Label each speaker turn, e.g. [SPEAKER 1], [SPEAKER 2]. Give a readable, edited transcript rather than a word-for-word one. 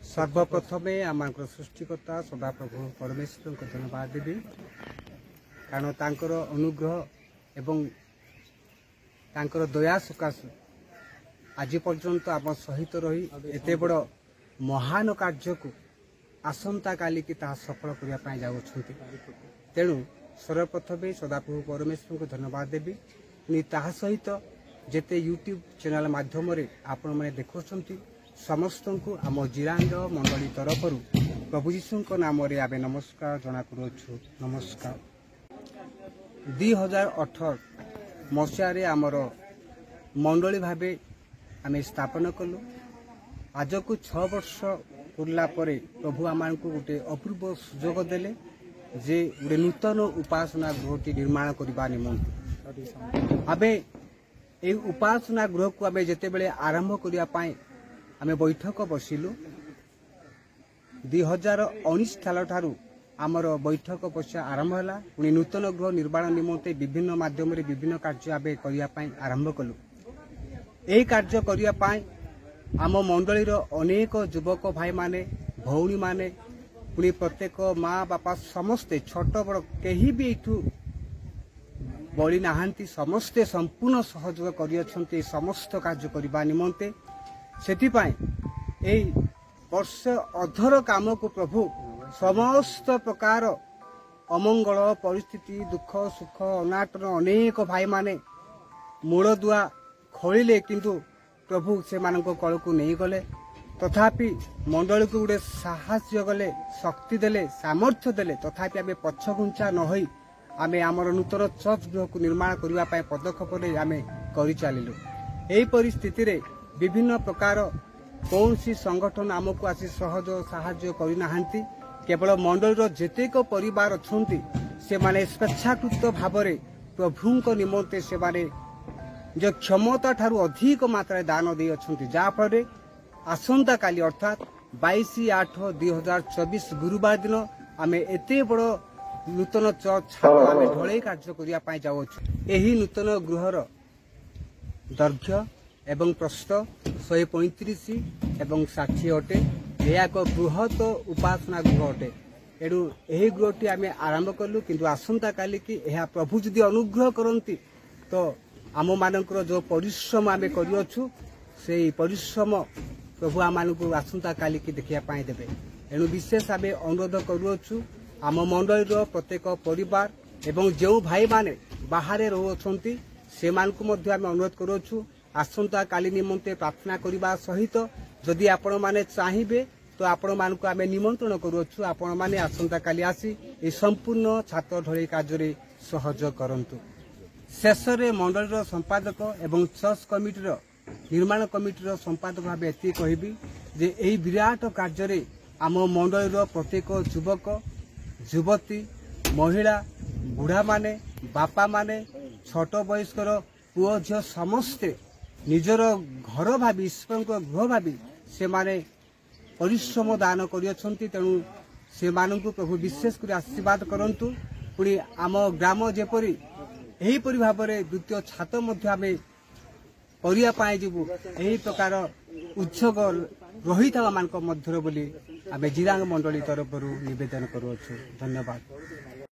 [SPEAKER 1] सर्वप्रथमे आम सृष्टिकर्ता सदाप्रभु परमेश्वर को धन्यवाद देवी कारण तांकर अनुग्रह एवं तांकर दया सकाश आज पर्यंत आम सहित रही एते बड़ महान कार्य को आसंता काली की ता सफल करने जाऊँच तेणु सर्वप्रथमे सदाप्रभु परमेश्वर को धन्यवाद देवी पुणी ता सहित जेते यूट्यूब चैनल माध्यम आपण मैंने देखुं समस्त को आम जिरांग मंडली तरफ प्रभु यीशु नाम आम नमस्कार जना करुछु। नमस्कार 2018 मसीह आमर मंडली भावे आम स्थापन कलु आज को 6 वर्ष पुरला परे प्रभु आम को गोटे अपूर्व सुजोग देले जे गोटे नूतन उपासना गृहटी निर्माण करने निमंते आबे ए उपासना गृह को आम जिते बड़े आरंभ करने आम बैठक बसिलु 2019 साल ठारू आमर बैठक बसा आरंभ है पुणी नूतन गृह निर्माण निमंते विभिन्न माध्यम विभिन्न कार्य आम करने आरंभ कलु। यही कार्य करने आम मंडलीर अनेक युवक भाई माने भौणी माने पुणी प्रत्येक माँ बापा समस्ते छोट बड़ कहीं भी एठू बड़ी नहांती समस्ते संपूर्ण सहयोग कर समस्त कार्य करने निमंते सेतिपाई एई वर्ष अधर काम को प्रभु समस्त प्रकार अमंगल परिस्थिति दुख सुख अनाटन अनेक भाई माने मूल दुआ खोलिले किंतु प्रभु से मानक कल को नहीं गले तथापि मंडल को गोटे साहस्य गले शक्ति देले सामर्थ्य देले तथापि आम पछघुंचा न होई आमे आमर नूतन चर्च गृह को निर्माण करने पदक्षेप आम कर चलू। यही परिस्थिति रे विभिन्न प्रकार कौन सी संगठन आमको आसी सहयोग साहाय्य करना केवल मंडल जेतेक परिवार अच्छा से माने स्वेच्छाकृत भाव प्रभु निमंते से माने जो क्षमता ठारू अधिक मात्रा दान दे जहाँफल आसंता काली अर्थात 22/8/2024 गुरुवार दिन आम एते बड़ नूतन चर्च आम ढलई कार्य करने जाऊँ। यही नूतन गृहर दैर्घ्य एवं प्रस्थ 135 एवं 60 अटे। यह एक बृहत उपासना गृह अटे। एणु यही गृहटी आम आरंभ कलु किंतु आसंता काली की यह प्रभु जदि अनुग्रह करती तो आम मानकर जो परिश्रम आम करूँ से परिश्रम प्रभु आम आसंता काली की देखापी देवे। एणु विशेष आम अनुरोध करूँ आम मंडलीर प्रत्येक परिवार एवं जो भाई माने बाहर रोचंती से आम अनुरोध करूँ आसंता काली निमंते प्रार्थना करने सहित जदि आपण माने चाहिए तो आपण मानक आम निमंत्रण करूँ आपण माने आसंता काली आसी ए संपूर्ण छात्र ढलई कार्य सहयोग करंतु। शेष में मंडलीर संपादक एवं चर्च कमिटीर निर्माण कमिटीर संपादक भाव एति कहबी जे एही विराट कार्य आम मंडलीर प्रत्येक युवक युवती महिला बुढ़ा माने बापा माने छोट बयस्कर पुओ झील समस्ते निजर घर भावी ईश्वर गृह भावी से माने परिश्रम दान करियछंती। तेणु से मानकु प्रभु विशेष कर आशीर्वाद करंतु। पुणी आम ग्राम जेपरी एहीपरि भाव द्वितीय छात मध्य आम करने जीवु यही प्रकार उद्योग रही था मान मध्य बोली आम जिरांग मंडली तरफ निवेदन करुछु। धन्यवाद।